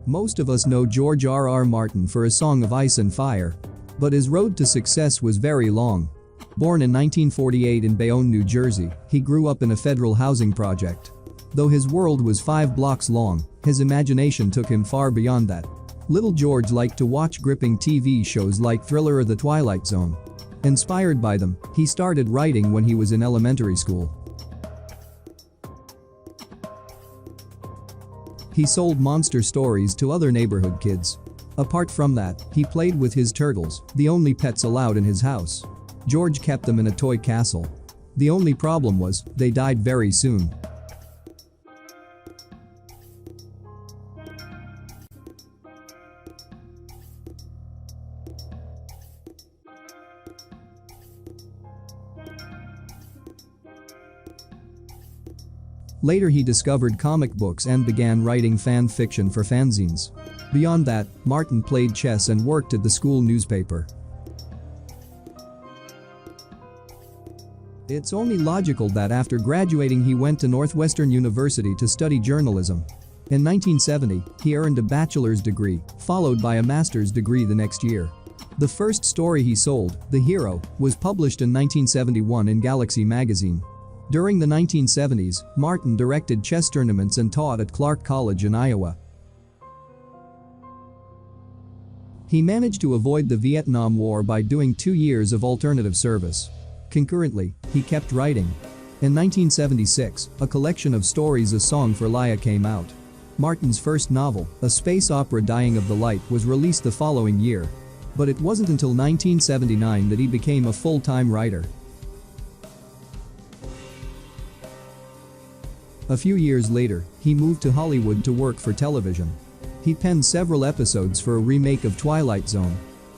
Most of us know George R.R. Martin for A Song of Ice and Fire. But his road to success was very long. Born in 1948 in Bayonne, New Jersey, he grew up in a federal housing project. Though his world was 5 blocks long, his imagination took him far beyond that. Little George liked to watch gripping TV shows like Thriller or The Twilight Zone. Inspired by them, he started writing when he was in elementary school. He sold monster stories to other neighborhood kids. Apart from that, he played with his turtles, the only pets allowed in his house. George kept them in a toy castle. The only problem was, they died very soon. Later he discovered comic books and began writing fan fiction for fanzines. Beyond that, Martin played chess and worked at the school newspaper. It's only logical that after graduating he went to Northwestern University to study journalism. In 1970, he earned a bachelor's degree, followed by a master's degree the next year. The first story he sold, The Hero, was published in 1971 in Galaxy magazine. During the 1970s, Martin directed chess tournaments and taught at Clark College in Iowa. He managed to avoid the Vietnam War by doing 2 years of alternative service. Concurrently, he kept writing. In 1976, a collection of stories A Song for Laia came out. Martin's first novel, a space opera Dying of the Light, was released the following year. But it wasn't until 1979 that he became a full-time writer. A few years later, he moved to Hollywood to work for television. He penned several episodes for a remake of Twilight Zone.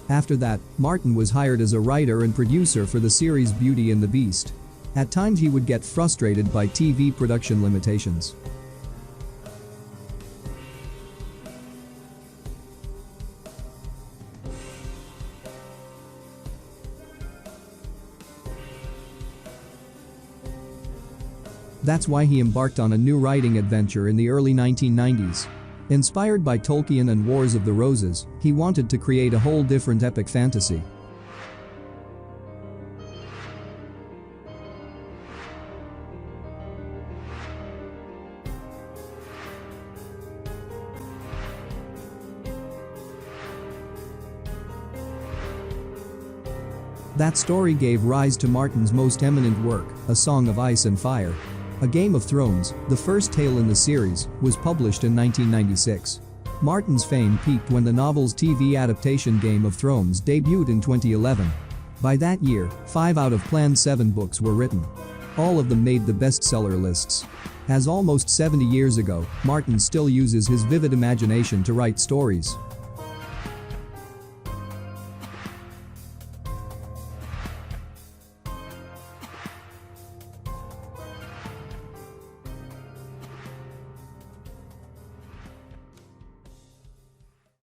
After that, Martin was hired as a writer and producer for the series Beauty and the Beast. At times he would get frustrated by TV production limitations. That's why he embarked on a new writing adventure in the early 1990s. Inspired by Tolkien and Wars of the Roses, he wanted to create a whole different epic fantasy. That story gave rise to Martin's most eminent work, A Song of Ice and Fire. A Game of Thrones, the first tale in the series, was published in 1996. Martin's fame peaked when the novel's TV adaptation Game of Thrones debuted in 2011. By that year, 5 out of planned 7 books were written. All of them made the bestseller lists. As almost 70 years ago, Martin still uses his vivid imagination to write stories.